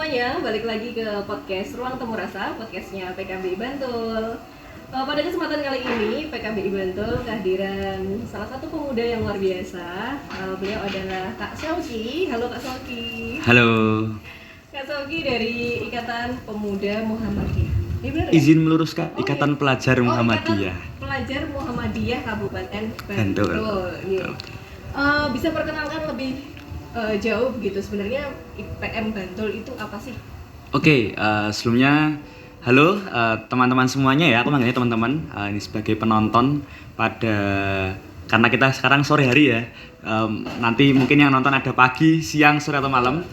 semuanya, balik lagi ke podcast Ruang Temu Rasa, podcastnya PKBI Bantul. Pada kesempatan kali ini, PKBI Bantul kehadiran salah satu pemuda yang luar biasa. Beliau adalah Kak Syauki. Halo Kak Syauki. Halo. Kak Syauki dari Ikatan Pemuda Muhammadiyah. Ini benar ya? Izin meluruskan Ikatan Pelajar Muhammadiyah. Ikatan Pelajar Muhammadiyah Kabupaten Bantul. Bantul. Iya. Bisa perkenalkan lebih jauh begitu sebenarnya IPM Bantul itu apa sih? Oke, sebelumnya halo teman-teman semuanya ya, aku manggilnya teman-teman. Ini sebagai penonton karena kita sekarang sore hari ya. Nanti mungkin yang nonton ada pagi, siang, sore atau malam.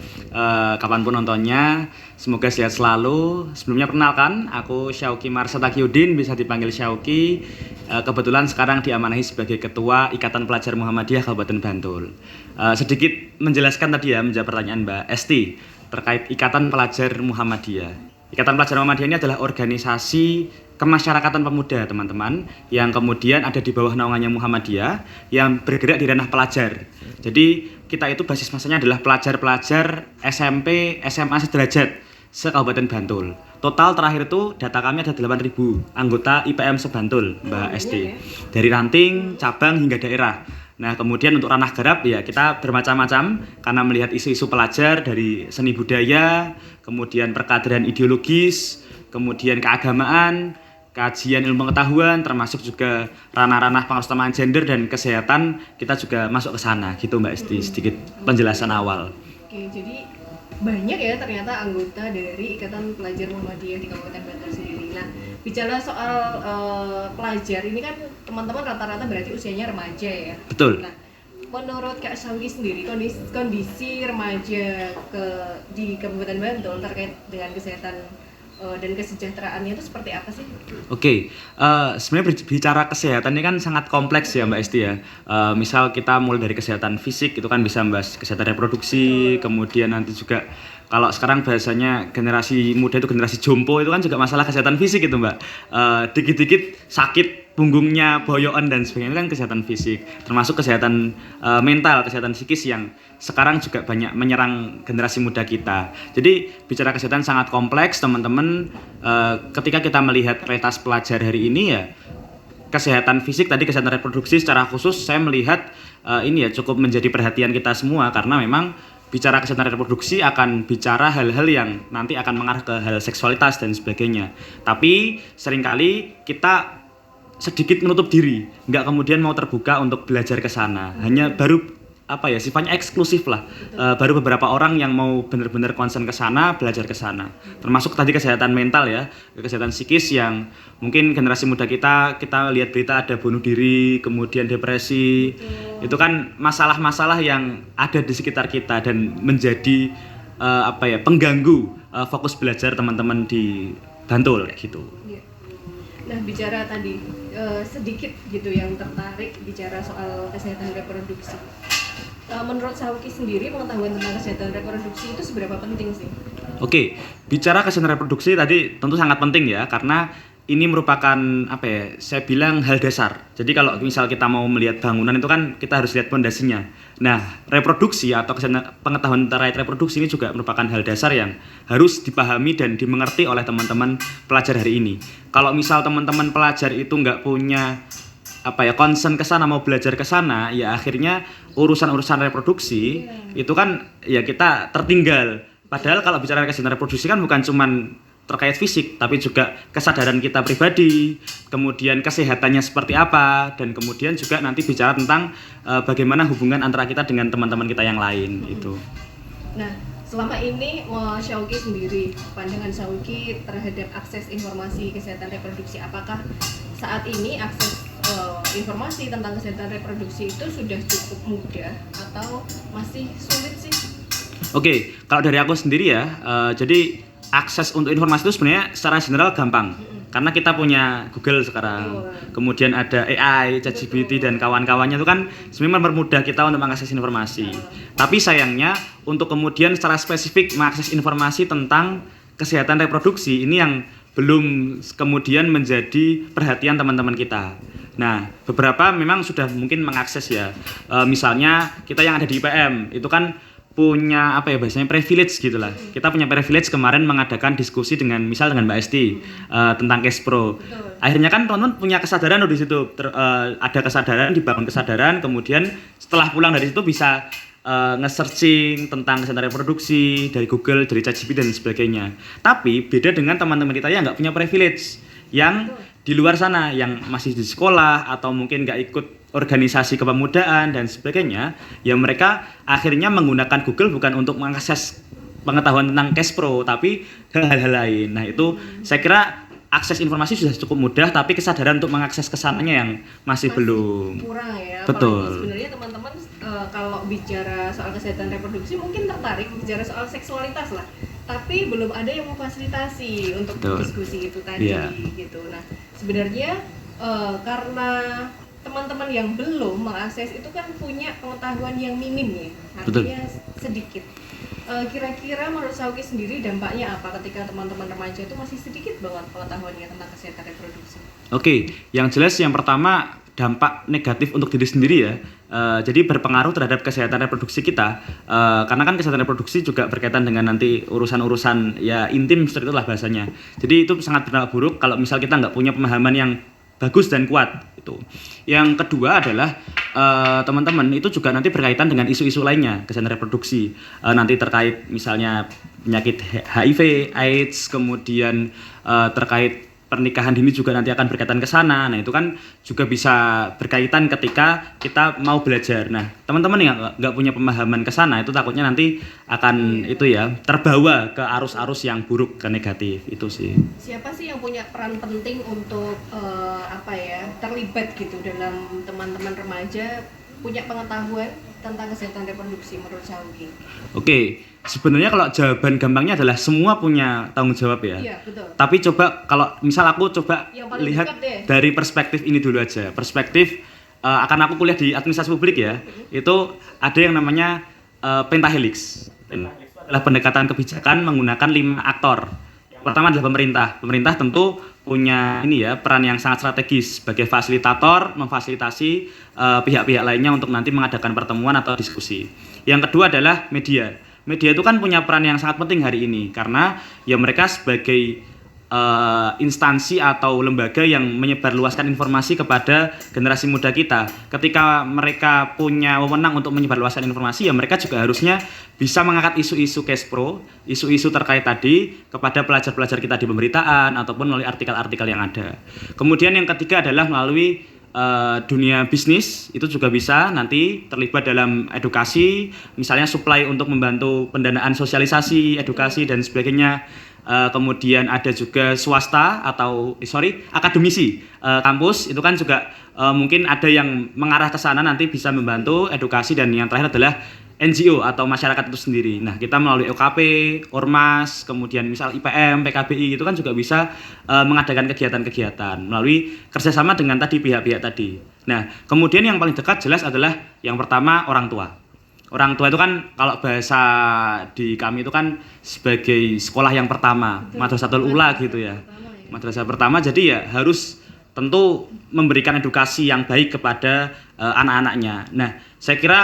Kapanpun nontonnya, semoga sehat selalu. Sebelumnya perkenalkan, aku Syauki Marsha Taqiyuddin, bisa dipanggil Syauki. Kebetulan sekarang diamanahi sebagai Ketua Ikatan Pelajar Muhammadiyah Kabupaten Bantul. Sedikit menjelaskan tadi ya, menjawab pertanyaan Mbak Esti terkait Ikatan Pelajar Muhammadiyah. Ikatan Pelajar Muhammadiyah ini adalah organisasi kemasyarakatan pemuda teman-teman yang kemudian ada di bawah naungannya Muhammadiyah yang bergerak di ranah pelajar. Jadi kita itu basis masanya adalah pelajar-pelajar SMP, SMA sederajat se-Kabupaten Bantul. Total terakhir itu data kami ada 8.000 anggota IPM se-Bantul, Mbak Esti. Dari ranting, cabang hingga daerah. Nah, kemudian untuk ranah garap ya kita bermacam-macam karena melihat isu-isu pelajar dari seni budaya, kemudian perkaderan ideologis, kemudian keagamaan, kajian ilmu pengetahuan, termasuk juga ranah-ranah pengetahuan gender dan kesehatan, kita juga masuk ke sana gitu Mbak Esti. Sedikit penjelasan awal. Oke, jadi banyak ya ternyata anggota dari Ikatan Pelajar Muhammadiyah di Kabupaten Bantul sendiri. Nah, bicara soal pelajar ini kan teman-teman rata-rata berarti usianya remaja ya. Betul. Nah, menurut Kak Syauki sendiri kondisi remaja di Kabupaten Bantul terkait dengan kesehatan dan kesejahteraannya itu seperti apa sih? Oke, sebenarnya bicara kesehatan ini kan sangat kompleks ya Mbak Esti ya. Misal kita mulai dari kesehatan fisik itu kan bisa membahas kesehatan reproduksi, kemudian nanti juga kalau sekarang bahasanya generasi muda itu generasi jompo itu kan juga masalah kesehatan fisik itu Mbak. Dikit-dikit sakit punggungnya, boyoan dan sebagainya itu kan kesehatan fisik, termasuk kesehatan mental, kesehatan psikis yang sekarang juga banyak menyerang generasi muda kita. Jadi bicara kesehatan sangat kompleks teman-teman. Ketika kita melihat realitas pelajar hari ini ya, kesehatan fisik tadi, kesehatan reproduksi secara khusus saya melihat ini ya cukup menjadi perhatian kita semua karena memang bicara kesehatan reproduksi akan bicara hal-hal yang nanti akan mengarah ke hal seksualitas dan sebagainya. Tapi seringkali kita sedikit menutup diri, nggak kemudian mau terbuka untuk belajar ke sana. Hanya baru sifatnya eksklusif lah. Baru beberapa orang yang mau benar-benar concern ke sana, belajar ke sana. Termasuk tadi kesehatan mental ya, kesehatan psikis yang mungkin generasi muda kita lihat berita ada bunuh diri, kemudian depresi. Itu kan masalah-masalah yang ada di sekitar kita dan menjadi pengganggu fokus belajar teman-teman di Bantul gitu. Nah, bicara tadi sedikit gitu yang tertarik bicara soal kesehatan reproduksi. Menurut Syauki sendiri pengetahuan tentang kesehatan reproduksi itu seberapa penting sih? Oke, bicara kesehatan reproduksi tadi tentu sangat penting ya karena ini merupakan saya bilang hal dasar. Jadi kalau misal kita mau melihat bangunan itu kan kita harus lihat pondasinya. Nah, reproduksi atau pengetahuan terkait reproduksi ini juga merupakan hal dasar yang harus dipahami dan dimengerti oleh teman-teman pelajar hari ini. Kalau misal teman-teman pelajar itu nggak punya concern ke sana, mau belajar ke sana, ya akhirnya urusan-urusan reproduksi itu kan ya kita tertinggal. Padahal kalau bicara kesehatan reproduksi kan bukan cuman terkait fisik, tapi juga kesadaran kita pribadi, kemudian kesehatannya seperti apa, dan kemudian juga nanti bicara tentang bagaimana hubungan antara kita dengan teman-teman kita yang lain itu. Nah, selama ini Syauki sendiri, pandangan Syauki terhadap akses informasi kesehatan reproduksi, apakah saat ini akses informasi tentang kesehatan reproduksi itu sudah cukup mudah atau masih sulit sih? Oke, kalau dari aku sendiri ya, jadi akses untuk informasi itu sebenarnya secara general gampang. Karena kita punya Google sekarang, kemudian ada AI, ChatGPT dan kawan-kawannya itu kan sebenarnya mempermudah kita untuk mengakses informasi. Tapi sayangnya untuk kemudian secara spesifik mengakses informasi tentang kesehatan reproduksi ini yang belum kemudian menjadi perhatian teman-teman kita. Nah, beberapa memang sudah mungkin mengakses ya. Misalnya kita yang ada di IPM itu kan punya apa ya bahasanya privilege gitulah. Kita punya privilege kemarin mengadakan diskusi dengan Mbak Esti tentang Cashpro. Betul. Akhirnya kan teman-teman punya kesadaran di situ. Ada kesadaran, dibangun kesadaran, kemudian setelah pulang dari situ bisa nge-searching tentang kesehatan reproduksi dari Google, dari ChatGPT dan sebagainya. Tapi beda dengan teman-teman kita yang nggak punya privilege, yang di luar sana, yang masih di sekolah atau mungkin nggak ikut organisasi kepemudaan dan sebagainya, ya mereka akhirnya menggunakan Google bukan untuk mengakses pengetahuan tentang Cashpro, tapi hal-hal lain. Nah itu saya kira akses informasi sudah cukup mudah, tapi kesadaran untuk mengakses kesananya yang masih belum kurang ya. Betul. Apalagi sebenarnya teman-teman kalau bicara soal kesehatan reproduksi mungkin tertarik bicara soal seksualitas lah, tapi belum ada yang memfasilitasi untuk Betul. diskusi itu tadi gitu. Nah sebenarnya karena teman-teman yang belum mengakses itu kan punya pengetahuan yang minim ya, artinya sedikit. Kira-kira menurut Sauki sendiri dampaknya apa ketika teman-teman remaja itu masih sedikit banget pengetahuannya tentang kesehatan reproduksi? Oke, yang jelas yang pertama dampak negatif untuk diri sendiri ya. Jadi berpengaruh terhadap kesehatan reproduksi kita. Karena kan kesehatan reproduksi juga berkaitan dengan nanti urusan-urusan ya intim seperti itulah bahasanya. Jadi itu sangat berdampak buruk kalau misal kita nggak punya pemahaman yang bagus dan kuat itu. Yang kedua adalah teman-teman itu juga nanti berkaitan dengan isu-isu lainnya kesehatan reproduksi, nanti terkait misalnya penyakit HIV, AIDS, kemudian terkait pernikahan dini juga nanti akan berkaitan ke sana. Nah itu kan juga bisa berkaitan ketika kita mau belajar. Nah teman-teman yang nggak punya pemahaman ke sana itu takutnya nanti akan itu ya terbawa ke arus-arus yang buruk, ke negatif itu sih. Siapa sih yang punya peran penting untuk terlibat gitu dalam teman-teman remaja punya pengetahuan tentang kesehatan reproduksi menurut Sauki? Oke, sebenarnya kalau jawaban gampangnya adalah semua punya tanggung jawab ya. Iya, betul. Tapi coba kalau misal aku coba lihat dari perspektif ini dulu aja. Perspektif akan aku kuliah di administrasi publik ya. Itu ada yang namanya pentahelix. Adalah pendekatan kebijakan menggunakan 5 aktor. Pertama adalah pemerintah. Pemerintah tentu punya peran yang sangat strategis sebagai fasilitator, memfasilitasi pihak-pihak lainnya untuk nanti mengadakan pertemuan atau diskusi. Yang kedua adalah media. Media itu kan punya peran yang sangat penting hari ini karena ya mereka sebagai instansi atau lembaga yang menyebarluaskan informasi kepada generasi muda kita. Ketika mereka punya wewenang untuk menyebarluaskan informasi, ya mereka juga harusnya bisa mengangkat isu-isu Cashpro, isu-isu terkait tadi kepada pelajar-pelajar kita di pemberitaan ataupun melalui artikel-artikel yang ada. Kemudian yang ketiga adalah melalui dunia bisnis, itu juga bisa nanti terlibat dalam edukasi, misalnya supply untuk membantu pendanaan sosialisasi, edukasi dan sebagainya. Kemudian ada juga swasta atau akademisi kampus itu kan juga mungkin ada yang mengarah ke sana nanti bisa membantu edukasi, dan yang terakhir adalah NGO atau masyarakat itu sendiri. Nah kita melalui OKP, Ormas, kemudian misal IPM, PKBI itu kan juga bisa mengadakan kegiatan-kegiatan melalui kerjasama dengan tadi pihak-pihak tadi. Nah kemudian yang paling dekat jelas adalah yang pertama orang tua. Orang tua itu kan kalau bahasa di kami itu kan sebagai sekolah yang pertama, madrasatul ula gitu ya. Madrasah pertama, jadi ya harus tentu memberikan edukasi yang baik kepada anak-anaknya. Nah, saya kira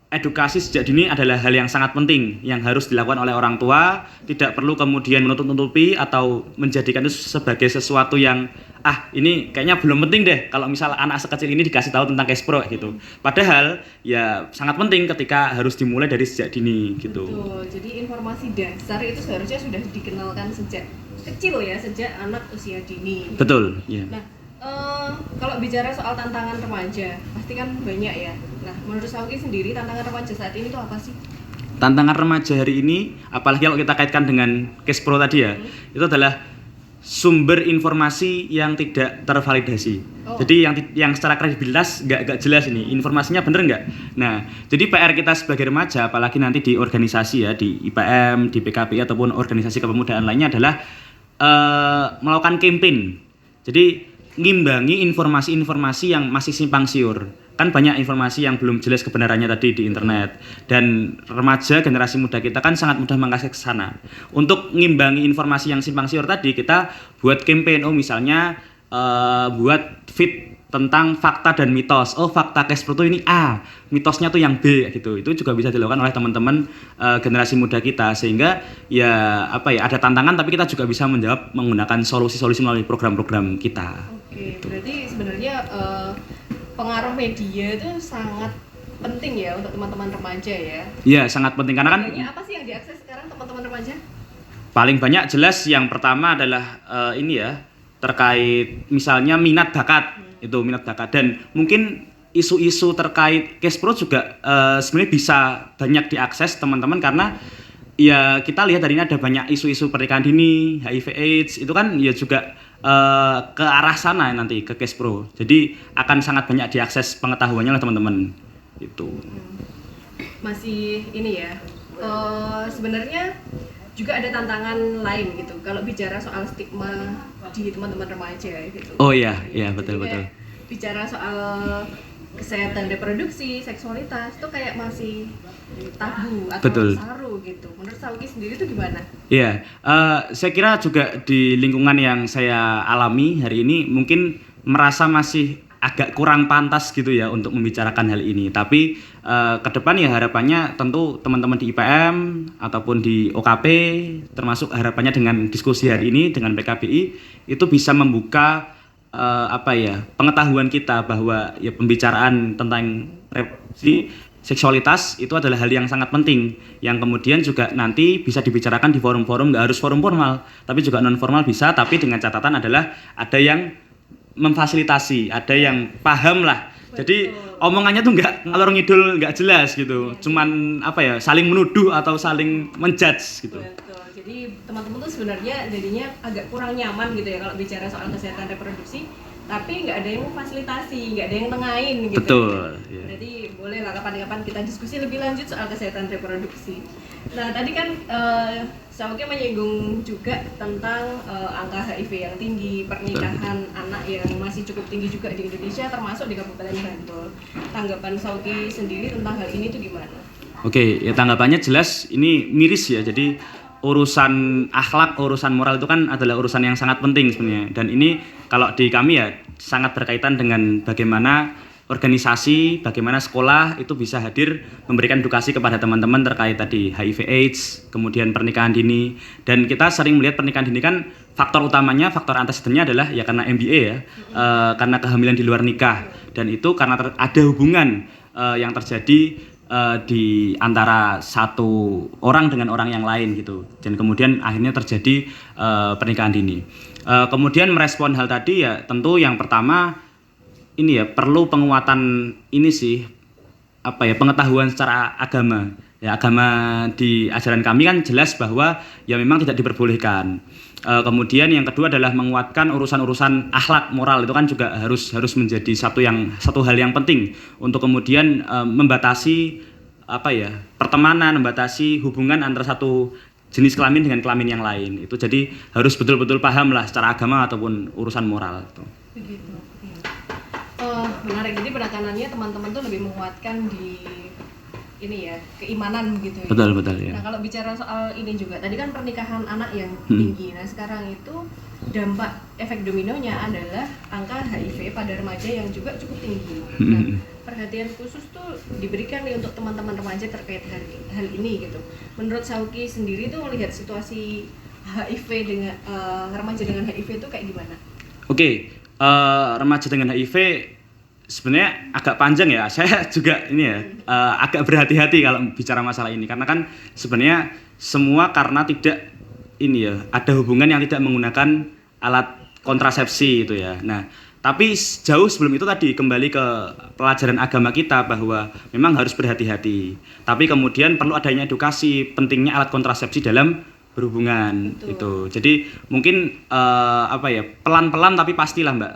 edukasi sejak dini adalah hal yang sangat penting yang harus dilakukan oleh orang tua, tidak perlu kemudian menutup-nutupi atau menjadikan itu sebagai sesuatu yang ini kayaknya belum penting deh kalau misal anak sekecil ini dikasih tahu tentang Cashpro gitu. Padahal ya sangat penting ketika harus dimulai dari sejak dini gitu. Betul. Jadi informasi dasar itu seharusnya sudah dikenalkan sejak kecil ya, sejak anak usia dini. Betul, ya. Nah, kalau bicara soal tantangan remaja, pasti kan banyak ya. Nah, menurut Sauki sendiri tantangan remaja saat ini itu apa sih? Tantangan remaja hari ini, apalagi kalau kita kaitkan dengan Cashpro tadi ya, itu adalah sumber informasi yang tidak tervalidasi. Jadi yang secara kredibilitas nggak jelas ini, informasinya bener nggak? Nah, jadi PR kita sebagai remaja, apalagi nanti di organisasi ya, di IPM, di PKPI ataupun organisasi kepemudaan lainnya adalah melakukan campaign. Jadi ngimbangi informasi-informasi yang masih simpang siur. Kan banyak informasi yang belum jelas kebenarannya tadi di internet, dan remaja generasi muda kita kan sangat mudah mengakses ke sana. Untuk ngimbangi informasi yang simpang siur tadi, kita buat campaign, misalnya buat feed tentang fakta dan mitos. Oh, fakta Kespro tuh ini A, mitosnya tuh yang B gitu. Itu juga bisa dilakukan oleh teman-teman generasi muda kita, sehingga ya apa ya, ada tantangan tapi kita juga bisa menjawab menggunakan solusi-solusi melalui program-program kita. Oke, berarti sebenarnya pengaruh media itu sangat penting ya untuk teman-teman remaja ya. Iya, sangat penting karena kan Medianya apa sih yang diakses sekarang teman-teman remaja? paling banyak jelas yang pertama adalah ini ya, terkait misalnya minat bakat. Itu minat bakat, dan mungkin isu-isu terkait Kespro juga sebenarnya bisa banyak diakses teman-teman, karena ya kita lihat dari ini ada banyak isu-isu pernikahan dini, HIV AIDS, itu kan ya juga ke arah sana nanti ke Kespro. Jadi akan sangat banyak diakses pengetahuannya oleh teman-teman itu. Masih ini ya, sebenarnya juga ada tantangan lain gitu kalau bicara soal stigma di teman-teman remaja gitu. Oh iya, iya betul Jadi betul. kayak bicara soal kesehatan reproduksi, seksualitas itu kayak masih tabu atau Betul. saru gitu. Menurut Sauki sendiri itu gimana? Iya, saya kira juga di lingkungan yang saya alami hari ini mungkin merasa masih agak kurang pantas gitu ya untuk membicarakan hal ini. Tapi ke depan ya harapannya tentu teman-teman di IPM ataupun di OKP, termasuk harapannya dengan diskusi hari ini dengan PKBI itu bisa membuka apa ya, pengetahuan kita bahwa ya pembicaraan tentang reproduksi seksualitas itu adalah hal yang sangat penting, yang kemudian juga nanti bisa dibicarakan di forum-forum, nggak harus forum formal tapi juga non formal bisa, tapi dengan catatan adalah ada yang memfasilitasi, ada yang paham lah. Jadi omongannya tuh nggak ngalor ngidul, nggak jelas gitu, cuman apa ya, saling menuduh atau saling menjudge gitu. Betul. Jadi teman-teman tuh sebenarnya jadinya agak kurang nyaman gitu ya kalau bicara soal kesehatan reproduksi, tapi nggak ada yang memfasilitasi, nggak ada yang nengahin gitu. Betul, ya. Berarti boleh lah kapan-kapan kita diskusi lebih lanjut soal kesehatan reproduksi. Nah tadi kan Sauki menyinggung juga tentang angka HIV yang tinggi, pernikahan anak yang masih cukup tinggi juga di Indonesia, termasuk di Kabupaten Bantul. Tanggapan Sauki sendiri tentang hal ini tuh gimana? Oke, ya tanggapannya jelas ini miris ya. Jadi urusan akhlak, urusan moral itu kan adalah urusan yang sangat penting sebenarnya. Dan ini kalau di kami ya sangat berkaitan dengan bagaimana organisasi, bagaimana sekolah itu bisa hadir memberikan edukasi kepada teman-teman terkait tadi HIV AIDS, kemudian pernikahan dini. Dan kita sering melihat pernikahan dini kan faktor utamanya, faktor antecedennya adalah ya karena MBA ya, karena kehamilan di luar nikah. Dan itu karena ada hubungan yang terjadi di antara satu orang dengan orang yang lain gitu, dan kemudian akhirnya terjadi pernikahan dini. Kemudian merespon hal tadi ya tentu yang pertama ini ya perlu penguatan ini sih, apa ya, pengetahuan secara agama. Ya agama di ajaran kami kan jelas bahwa ya memang tidak diperbolehkan. Kemudian yang kedua adalah menguatkan urusan-urusan akhlak moral, itu kan juga harus menjadi satu hal yang penting untuk kemudian membatasi apa ya, pertemanan, membatasi hubungan antara satu jenis kelamin dengan kelamin yang lain. Itu jadi harus betul-betul paham lah secara agama ataupun urusan moral itu. Begitu. Menarik. Jadi penekanannya teman-teman tuh lebih menguatkan di ini ya, keimanan begitu ya. Betul ya. Nah, kalau bicara soal ini juga, tadi kan pernikahan anak yang tinggi. Nah, sekarang itu dampak efek dominonya adalah angka HIV pada remaja yang juga cukup tinggi. Nah, perhatian khusus tuh diberikan nih untuk teman-teman remaja terkait hal ini gitu. Menurut Sauki sendiri tuh melihat situasi HIV dengan remaja dengan HIV itu kayak gimana? Oke, remaja dengan HIV sebenarnya agak panjang ya. Saya juga ini ya agak berhati-hati kalau bicara masalah ini, karena kan sebenarnya semua karena tidak ini ya, ada hubungan yang tidak menggunakan alat kontrasepsi itu ya. Nah, tapi jauh sebelum itu tadi kembali ke pelajaran agama kita bahwa memang harus berhati-hati. Tapi kemudian perlu adanya edukasi pentingnya alat kontrasepsi dalam berhubungan. Betul. Itu. Jadi mungkin apa ya, pelan-pelan tapi pastilah Mbak,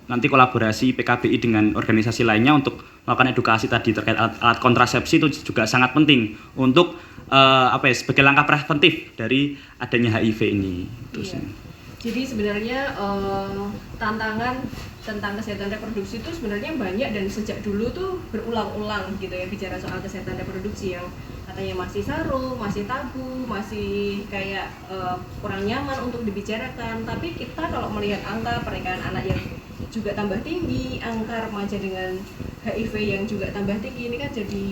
nanti kolaborasi PKBI dengan organisasi lainnya untuk melakukan edukasi tadi terkait alat kontrasepsi itu juga sangat penting untuk apa ya, sebagai langkah preventif dari adanya HIV ini. Itu iya. sih. Jadi sebenarnya tantangan tentang kesehatan reproduksi itu sebenarnya banyak, dan sejak dulu tuh berulang-ulang gitu ya, bicara soal kesehatan reproduksi yang katanya masih saru, masih tabu, masih kayak kurang nyaman untuk dibicarakan. Tapi kita kalau melihat angka pernikahan anak yang juga tambah tinggi, angka remaja dengan HIV yang juga tambah tinggi, ini kan jadi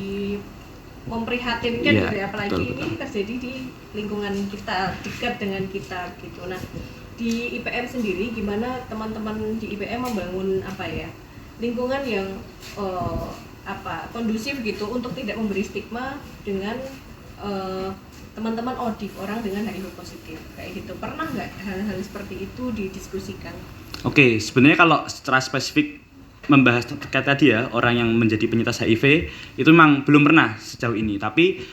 memprihatinkan Iya, gitu ya, apalagi betul, ini terjadi di lingkungan kita, dekat dengan kita gitu. Nah, di IPM sendiri gimana teman-teman di IPM membangun apa ya, lingkungan yang kondusif gitu untuk tidak memberi stigma dengan teman-teman ODIF, orang dengan HIV positif kayak gitu. Pernah nggak hal-hal seperti itu didiskusikan? Oke, sebenarnya kalau secara spesifik membahas terkait tadi ya, orang yang menjadi penyintas HIV itu memang belum pernah sejauh ini. Tapi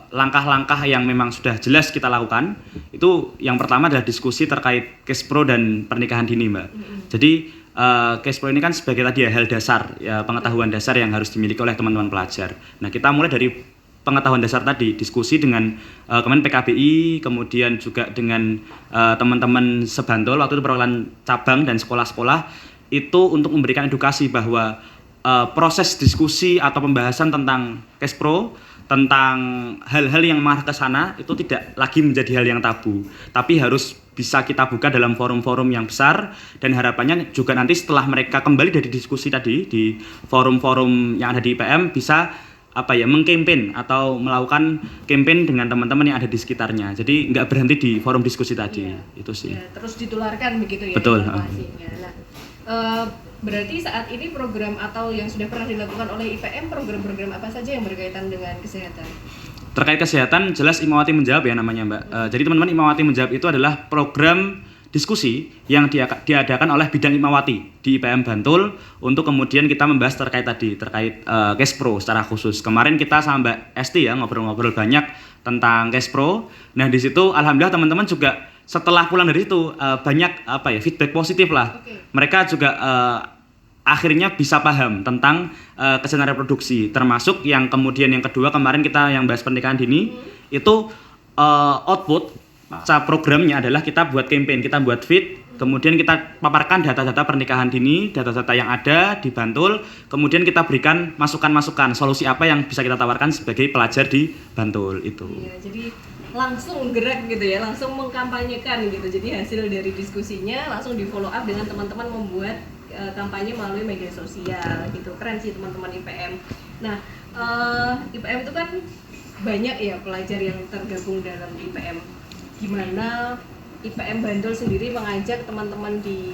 langkah-langkah yang memang sudah jelas kita lakukan itu yang pertama adalah diskusi terkait case pro dan pernikahan dini, Mbak. Jadi case pro ini kan sebagai tadi ya hal dasar, ya pengetahuan dasar yang harus dimiliki oleh teman-teman pelajar. Nah, kita mulai dari pengetahuan dasar tadi, diskusi dengan Kemen PKBI, kemudian juga dengan teman-teman sebantul waktu itu perwakilan cabang dan sekolah-sekolah itu untuk memberikan edukasi bahwa proses diskusi atau pembahasan tentang case pro, tentang hal-hal yang mengarah ke sana itu tidak lagi menjadi hal yang tabu, tapi harus bisa kita buka dalam forum-forum yang besar, dan harapannya juga nanti setelah mereka kembali dari diskusi tadi di forum-forum yang ada di IPM bisa mengkampanye atau melakukan campaign dengan teman-teman yang ada di sekitarnya. Jadi nggak berhenti di forum diskusi tadi. Iya. Itu sih. Ya, terus ditularkan begitu ya. Betul. Informasinya. Nah, berarti saat ini program atau yang sudah pernah dilakukan oleh IPM, program-program apa saja yang berkaitan dengan kesehatan? Terkait kesehatan jelas Imawati Menjawab ya namanya, Mbak. Jadi teman-teman, Imawati Menjawab itu adalah program diskusi yang diadakan oleh bidang Imawati di IPM Bantul untuk kemudian kita membahas terkait case pro secara khusus. Kemarin kita sama Mbak Esti ya ngobrol-ngobrol banyak tentang case pro. Nah, di situ alhamdulillah teman-teman juga setelah pulang dari situ banyak feedback positif lah. Okay. Mereka juga akhirnya bisa paham tentang kesehatan reproduksi, termasuk yang kemudian yang kedua kemarin kita yang bahas pernikahan dini itu output programnya adalah kita buat campaign, kita buat feed, kemudian kita paparkan data-data pernikahan dini, data-data yang ada di Bantul, kemudian kita berikan masukan-masukan solusi apa yang bisa kita tawarkan sebagai pelajar di Bantul itu. Iya, jadi langsung gerak gitu ya, langsung mengkampanyekan gitu. Jadi hasil dari diskusinya langsung di follow up dengan teman-teman membuat kampanye melalui media sosial gitu. Keren sih teman-teman IPM. Nah, IPM itu kan banyak ya pelajar yang tergabung dalam IPM. Gimana IPM Bantul sendiri mengajak teman-teman di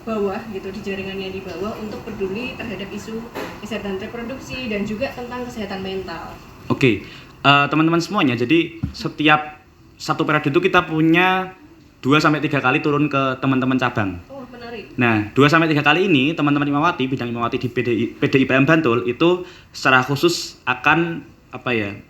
bawah gitu, di jaringannya di bawah untuk peduli terhadap isu kesehatan reproduksi dan juga tentang kesehatan mental. Oke, teman-teman semuanya, jadi setiap satu periode itu kita punya 2-3 kali turun ke teman-teman cabang. Oh, menarik. Nah, 2-3 kali ini teman-teman Imawati, bidang Imawati di PDIPM Bantul itu secara khusus akan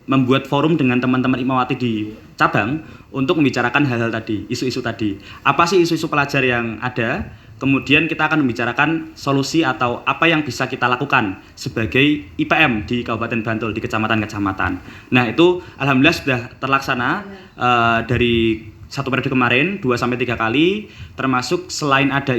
membuat forum dengan teman-teman Imawati di cabang untuk membicarakan hal-hal tadi, isu-isu tadi. Apa sih isu-isu pelajar yang ada? Kemudian kita akan membicarakan solusi atau apa yang bisa kita lakukan sebagai IPM di Kabupaten Bantul, di kecamatan-kecamatan. Nah, itu alhamdulillah sudah terlaksana dari satu periode kemarin 2-3 kali, termasuk selain ada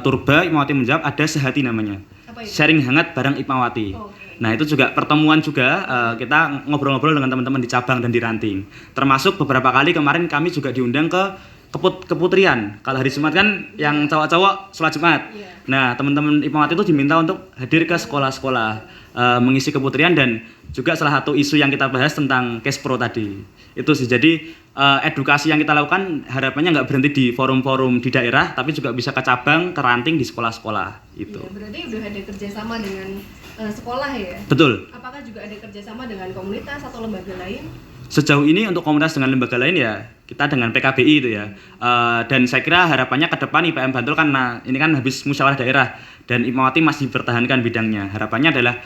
Turba, Imawati Menjawab, ada Sehati namanya. Sharing hangat bareng Imawati. Oh, okay. Nah, itu juga pertemuan juga, kita ngobrol-ngobrol dengan teman-teman di cabang dan di ranting. Termasuk beberapa kali kemarin kami juga diundang ke keputrian. Kalau hari Jumat kan yang cowok-cowok sholat Jumat. Yeah. Nah, teman-teman Imawati itu diminta untuk hadir ke sekolah-sekolah mengisi keputrian, dan juga salah satu isu yang kita bahas tentang case pro tadi. Itu sih. Jadi edukasi yang kita lakukan harapannya nggak berhenti di forum-forum di daerah, tapi juga bisa ke cabang, ke ranting di sekolah-sekolah. Itu. Ya, berarti udah ada kerjasama dengan sekolah ya? Betul. Apakah juga ada kerjasama dengan komunitas atau lembaga lain? Sejauh ini untuk komunitas dengan lembaga lain ya kita dengan PKBI itu ya. Dan saya kira harapannya ke depan IPM Bantul karena ini kan habis musyawarah daerah dan Imawati masih bertahankan bidangnya. Harapannya adalah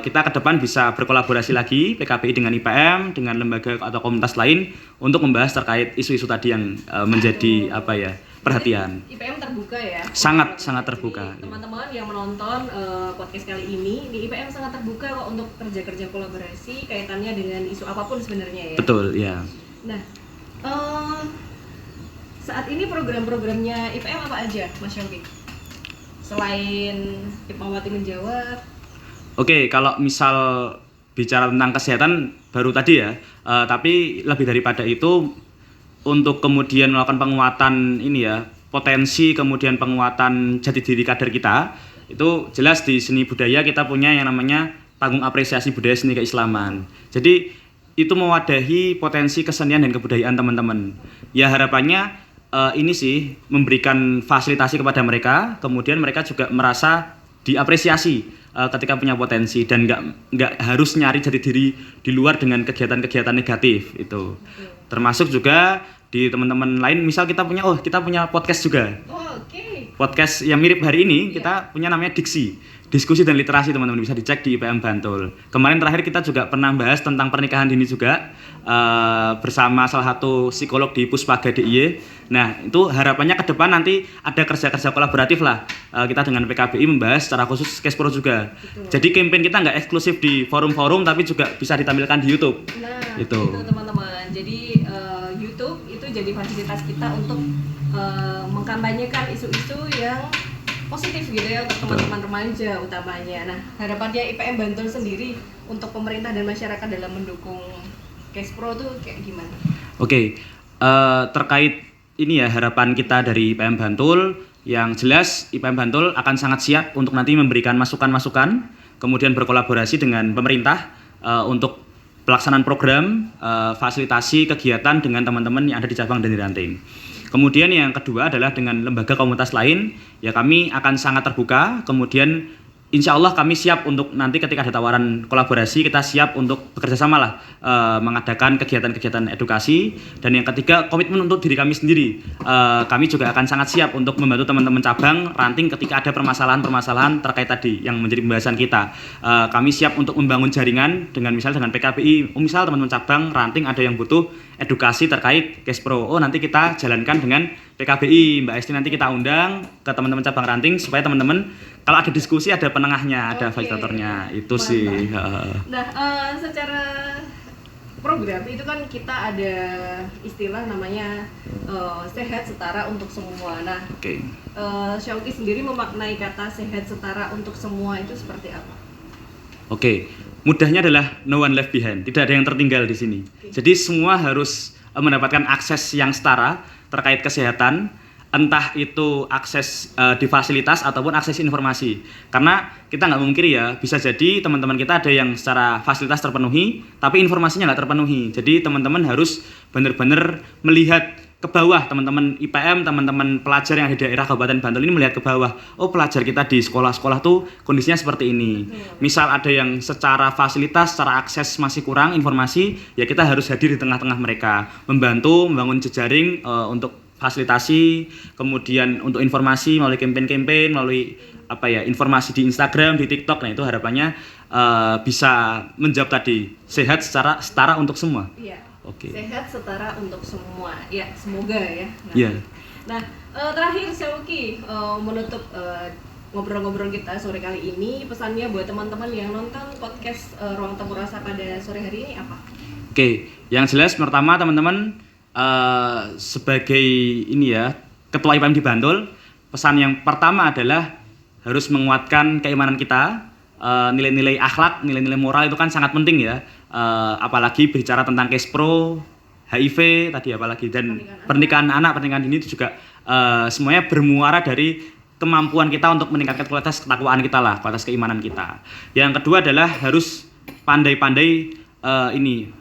kita ke depan bisa berkolaborasi lagi PKBI dengan IPM, dengan lembaga atau komunitas lain untuk membahas terkait isu-isu tadi yang menjadi perhatian. IPM terbuka ya? Sangat terbuka. Jadi, teman-teman yang menonton podcast kali ini, di IPM sangat terbuka kok untuk kerja-kerja kolaborasi kaitannya dengan isu apapun sebenarnya ya. Betul, ya. Nah, saat ini program-programnya IPM apa aja, Mas Yogi? Selain Imawati Menjawab. Oke, kalau misal bicara tentang kesehatan baru tadi ya, tapi lebih daripada itu untuk kemudian melakukan penguatan ini ya, potensi kemudian penguatan jati diri kader kita, itu jelas di seni budaya kita punya yang namanya panggung apresiasi budaya seni keislaman. Jadi itu mewadahi potensi kesenian dan kebudayaan teman-teman. Ya harapannya ini sih memberikan fasilitasi kepada mereka, kemudian mereka juga merasa diapresiasi ketika punya potensi dan nggak harus nyari jati diri di luar dengan kegiatan-kegiatan negatif itu. Termasuk juga di teman-teman lain, misal kita punya podcast juga. Podcast yang mirip hari ini kita punya namanya Diskusi dan Literasi, teman-teman bisa dicek di IPM Bantul. Kemarin terakhir kita juga pernah bahas tentang pernikahan dini juga bersama salah satu psikolog di Puspaga DIY. Nah itu harapannya ke depan nanti ada kerja-kerja kolaboratif lah kita dengan PKBI membahas secara khusus Kespro juga. Betul. Jadi campaign kita nggak eksklusif di forum-forum tapi juga bisa ditampilkan di YouTube. Nah itu teman-teman. Jadi YouTube itu jadi fasilitas kita untuk mengkampanyekan isu-isu yang positif gitu ya untuk teman-teman remaja utamanya. Nah, harapannya IPM Bantul sendiri untuk pemerintah dan masyarakat dalam mendukung Kespro tuh kayak gimana? Oke, terkait ini ya harapan kita dari IPM Bantul, yang jelas IPM Bantul akan sangat siap untuk nanti memberikan masukan-masukan, kemudian berkolaborasi dengan pemerintah untuk pelaksanaan program, fasilitasi kegiatan dengan teman-teman yang ada di cabang dan di ranting. Kemudian yang kedua adalah dengan lembaga komunitas lain, ya kami akan sangat terbuka, kemudian insya Allah kami siap untuk nanti ketika ada tawaran kolaborasi, kita siap untuk bekerja sama lah mengadakan kegiatan-kegiatan edukasi. Dan yang ketiga, komitmen untuk diri kami sendiri, kami juga akan sangat siap untuk membantu teman-teman cabang ranting ketika ada permasalahan-permasalahan terkait tadi yang menjadi pembahasan kita. Kami siap untuk membangun jaringan dengan PKBI, misal teman-teman cabang ranting ada yang butuh edukasi terkait Kespro, nanti kita jalankan dengan PKBI, Mbak Esti nanti kita undang ke teman-teman cabang ranting supaya teman-teman kalau ada diskusi ada penengahnya, ada fasilitatornya, itu mantap sih. Nah, secara program itu kan kita ada istilah namanya sehat setara untuk semua. Nah, Syauqi sendiri memaknai kata sehat setara untuk semua itu seperti apa? Mudahnya adalah no one left behind, tidak ada yang tertinggal di sini. Jadi semua harus mendapatkan akses yang setara terkait kesehatan, entah itu akses di fasilitas ataupun akses informasi. Karena kita nggak memungkiri ya, bisa jadi teman-teman kita ada yang secara fasilitas terpenuhi, tapi informasinya nggak terpenuhi. Jadi teman-teman harus benar-benar melihat ke bawah, teman-teman IPM, teman-teman pelajar yang ada di daerah Kabupaten Bantul ini melihat ke bawah. Pelajar kita di sekolah-sekolah tuh kondisinya seperti ini. Misal ada yang secara fasilitas, secara akses masih kurang informasi, ya kita harus hadir di tengah-tengah mereka, membantu membangun jejaring untuk fasilitasi, kemudian untuk informasi melalui campaign-campaign, melalui informasi di Instagram, di TikTok. Nah itu harapannya bisa menjawab tadi sehat secara setara untuk semua. Iya. Sehat setara untuk semua. Ya, semoga ya. Nah, terakhir Syauqi menutup ngobrol-ngobrol kita sore kali ini, pesannya buat teman-teman yang nonton podcast Ruang Temu Rasa pada sore hari ini apa? Yang jelas pertama teman-teman sebagai ketua IPM di Bantul, pesan yang pertama adalah harus menguatkan keimanan kita, nilai-nilai akhlak, nilai-nilai moral itu kan sangat penting ya, apalagi bicara tentang Kespro, HIV tadi apalagi, dan pernikahan anak, pernikahan dini itu juga semuanya bermuara dari kemampuan kita untuk meningkatkan kualitas ketakwaan kita lah, kualitas keimanan kita. Yang kedua adalah harus pandai-pandai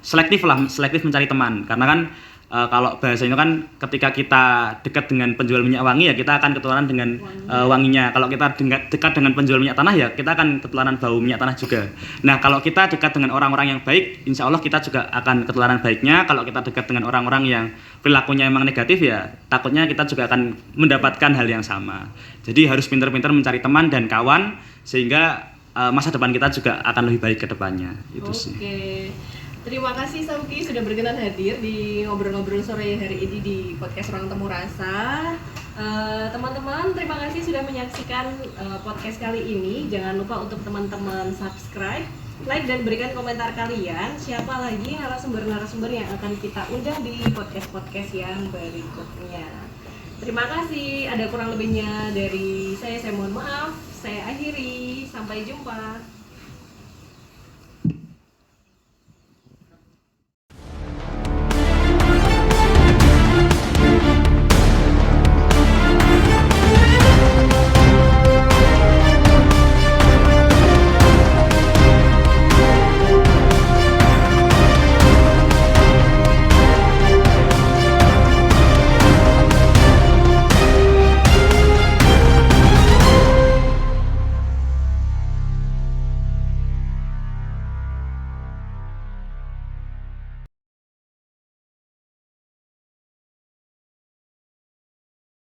selektif mencari teman, karena kan kalau bahasa itu kan ketika kita dekat dengan penjual minyak wangi ya kita akan ketularan dengan wanginya. Kalau kita dekat dengan penjual minyak tanah ya kita akan ketularan bau minyak tanah juga. Nah kalau kita dekat dengan orang-orang yang baik, insya Allah kita juga akan ketularan baiknya. Kalau kita dekat dengan orang-orang yang perilakunya emang negatif ya takutnya kita juga akan mendapatkan hal yang sama. Jadi harus pintar-pintar mencari teman dan kawan sehingga masa depan kita juga akan lebih baik ke depannya. Itu sih. Terima kasih Syauqi sudah berkenan hadir di ngobrol-ngobrol sore hari ini di podcast Ruang Temu Rasa. Teman-teman, terima kasih sudah menyaksikan podcast kali ini. Jangan lupa untuk teman-teman subscribe, like, dan berikan komentar kalian. Siapa lagi narasumber-narasumber yang akan kita undang di podcast-podcast yang berikutnya. Terima kasih. Ada kurang lebihnya dari saya mohon maaf. Saya akhiri. Sampai jumpa.